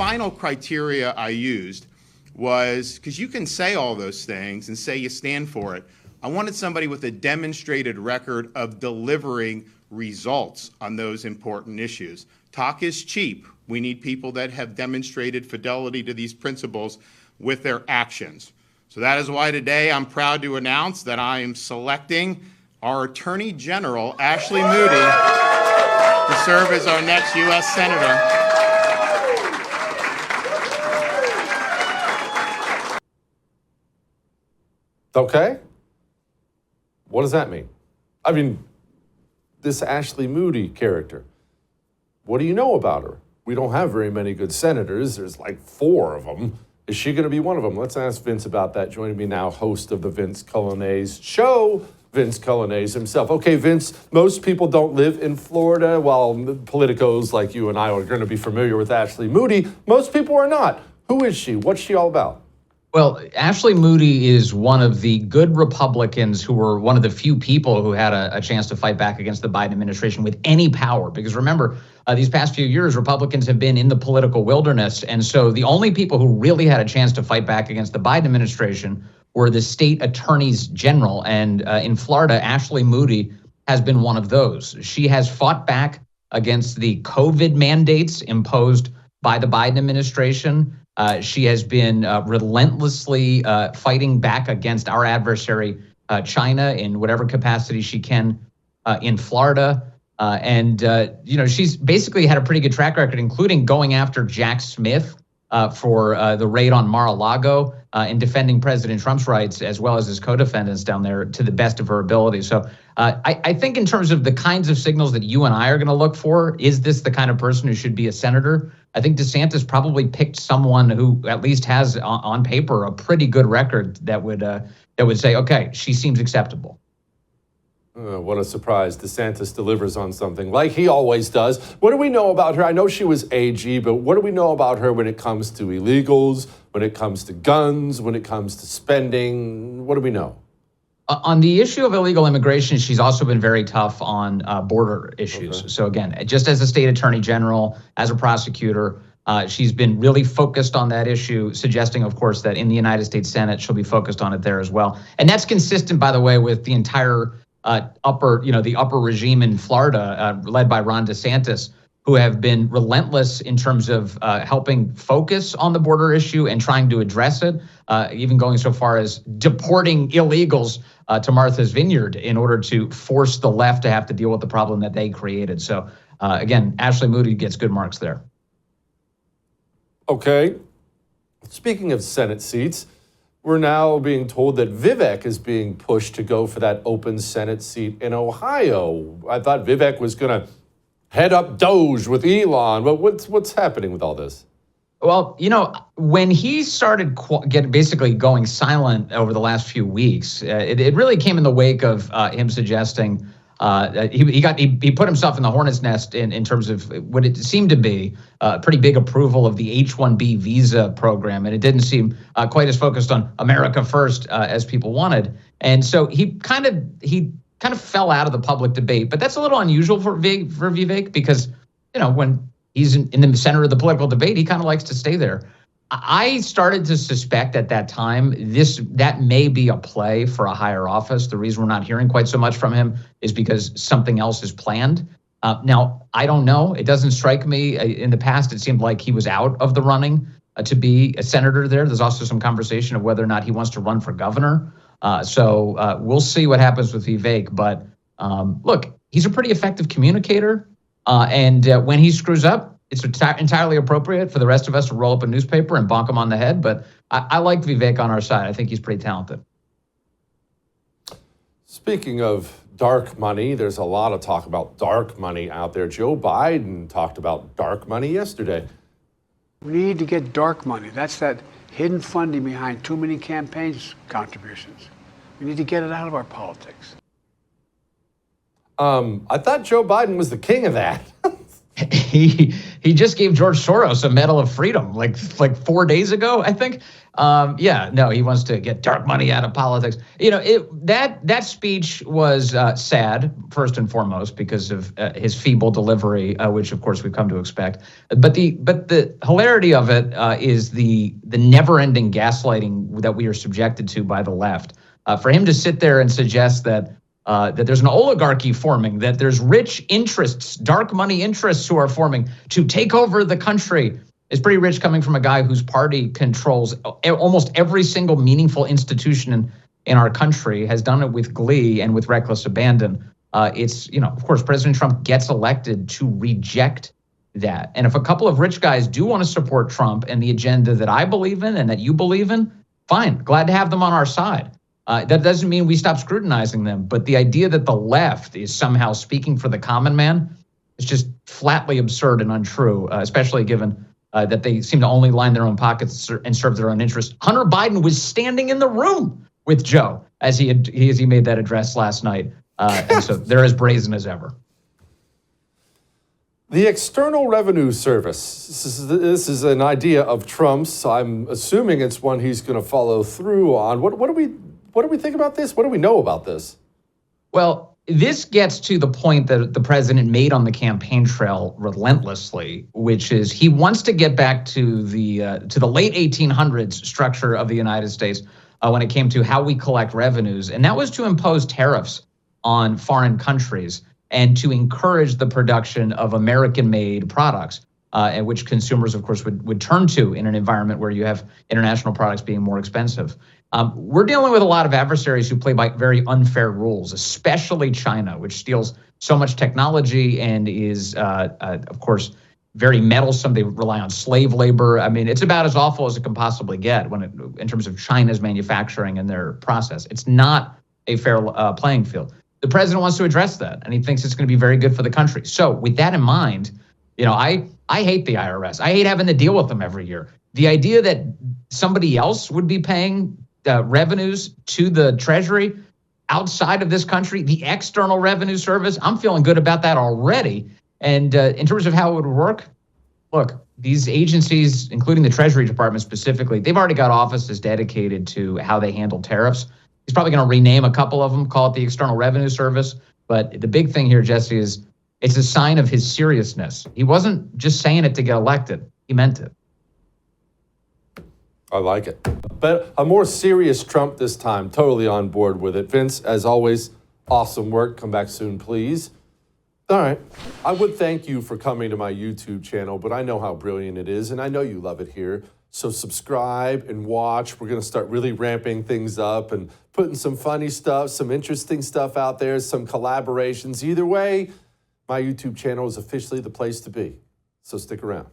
final criteria I used was, because you can say all those things and say you stand for it, I wanted somebody with a demonstrated record of delivering results on those important issues. Talk is cheap. We need people that have demonstrated fidelity to these principles with their actions. So that is why today I'm proud to announce that I am selecting our Attorney General, Ashley Moody, to serve as our next U.S. Senator. Okay. What does that mean? I mean, this Ashley Moody character, what do you know about her? We don't have very many good senators. There's like 4 of them. Is she going to be one of them? Let's ask Vince about that. Joining me now, host of the Vince Coglianese show, Vince Coglianese himself. Okay, Vince, most people don't live in Florida. While politicos like you and I are going to be familiar with Ashley Moody, most people are not. Who is she? What's she all about? Well, Ashley Moody is one of the good Republicans who were one of the few people who had a chance to fight back against the Biden administration with any power. Because remember, these past few years, Republicans have been in the political wilderness. And so the only people who really had a chance to fight back against the Biden administration were the state attorneys general. And in Florida, Ashley Moody has been one of those. She has fought back against the COVID mandates imposed by the Biden administration. She has been relentlessly fighting back against our adversary, China, in whatever capacity she can in Florida. She's basically had a pretty good track record, including going after Jack Smith for the raid on Mar-a-Lago and defending President Trump's rights, as well as his co-defendants down there, to the best of her ability. So I think in terms of the kinds of signals that you and I are going to look for, is this the kind of person who should be a senator? I think DeSantis probably picked someone who at least has on paper a pretty good record that would say, okay, she seems acceptable. What a surprise. DeSantis delivers on something like he always does. What do we know about her? I know she was AG, but what do we know about her when it comes to illegals, when it comes to guns, when it comes to spending? What do we know? On the issue of illegal immigration, she's also been very tough on border issues. Okay. So again, just as a state attorney general, as a prosecutor, she's been really focused on that issue, suggesting, of course, that in the United States Senate, she'll be focused on it there as well. And that's consistent, by the way, with the entire the upper regime in Florida, led by Ron DeSantis, who have been relentless in terms of helping focus on the border issue and trying to address it, even going so far as deporting illegals to Martha's Vineyard in order to force the left to have to deal with the problem that they created. So again, Ashley Moody gets good marks there. Okay. Speaking of Senate seats, we're now being told that Vivek is being pushed to go for that open Senate seat in Ohio. I thought Vivek was going to head up Doge with Elon, but what's happening with all this? Well, when he started basically going silent over the last few weeks, it really came in the wake of him suggesting he put himself in the hornet's nest in terms of what it seemed to be a pretty big approval of the H-1B visa program, and it didn't seem quite as focused on America first as people wanted. And so he kind of fell out of the public debate. But that's a little unusual for Vivek because when he's in the center of the political debate, he kind of likes to stay there. I started to suspect at that time that may be a play for a higher office. The reason we're not hearing quite so much from him is because something else is planned. Now, I don't know. It doesn't strike me. In the past, it seemed like he was out of the running to be a senator there. There's also some conversation of whether or not he wants to run for governor. So we'll see what happens with Vivek. But look, he's a pretty effective communicator. And when he screws up, it's entirely appropriate for the rest of us to roll up a newspaper and bonk him on the head. But I like Vivek on our side. I think he's pretty talented. Speaking of dark money, there's a lot of talk about dark money out there. Joe Biden talked about dark money yesterday. We need to get dark money. That's that hidden funding behind too many campaigns contributions. We need to get it out of our politics. I thought Joe Biden was the king of that. He He just gave George Soros a Medal of Freedom like 4 days ago, I think. He wants to get dark money out of politics. That speech was sad, first and foremost, because of his feeble delivery, which of course we've come to expect. But the hilarity of it is the never-ending gaslighting that we are subjected to by the left. For him to sit there and suggest that there's an oligarchy forming, that there's rich interests, dark money interests who are forming to take over the country is pretty rich, coming from a guy whose party controls almost every single meaningful institution in our country, has done it with glee and with reckless abandon. Of course, President Trump gets elected to reject that. And if a couple of rich guys do want to support Trump and the agenda that I believe in and that you believe in, fine, glad to have them on our side. That doesn't mean we stop scrutinizing them. But the idea that the left is somehow speaking for the common man is just flatly absurd and untrue, especially given that they seem to only line their own pockets and serve their own interests. Hunter Biden was standing in the room with Joe as he made that address last night. And so they're as brazen as ever. The External Revenue Service. This is an idea of Trump's. I'm assuming it's one he's going to follow through on. What do we think about this? What do we know about this? Well, this gets to the point that the president made on the campaign trail relentlessly, which is he wants to get back to the late 1800s structure of the United States when it came to how we collect revenues, and that was to impose tariffs on foreign countries and to encourage the production of American-made products, and which consumers, of course, would turn to in an environment where you have international products being more expensive. We're dealing with a lot of adversaries who play by very unfair rules, especially China, which steals so much technology and is, of course, very meddlesome. They rely on slave labor. I mean, it's about as awful as it can possibly get in terms of China's manufacturing and their process. It's not a fair playing field. The president wants to address that, and he thinks it's going to be very good for the country. So with that in mind, I hate the IRS. I hate having to deal with them every year. The idea that somebody else would be paying revenues to the Treasury outside of this country, the External Revenue Service, I'm feeling good about that already. And in terms of how it would work, look, these agencies, including the Treasury Department specifically, they've already got offices dedicated to how they handle tariffs. He's probably going to rename a couple of them, call it the External Revenue Service. But the big thing here, Jesse, is it's a sign of his seriousness. He wasn't just saying it to get elected. He meant it. I like it. But a more serious Trump this time. Totally on board with it. Vince, as always, awesome work. Come back soon, please. All right. I would thank you for coming to my YouTube channel, but I know how brilliant it is, and I know you love it here. So subscribe and watch. We're going to start really ramping things up and putting some funny stuff, some interesting stuff out there, some collaborations. Either way, my YouTube channel is officially the place to be. So stick around.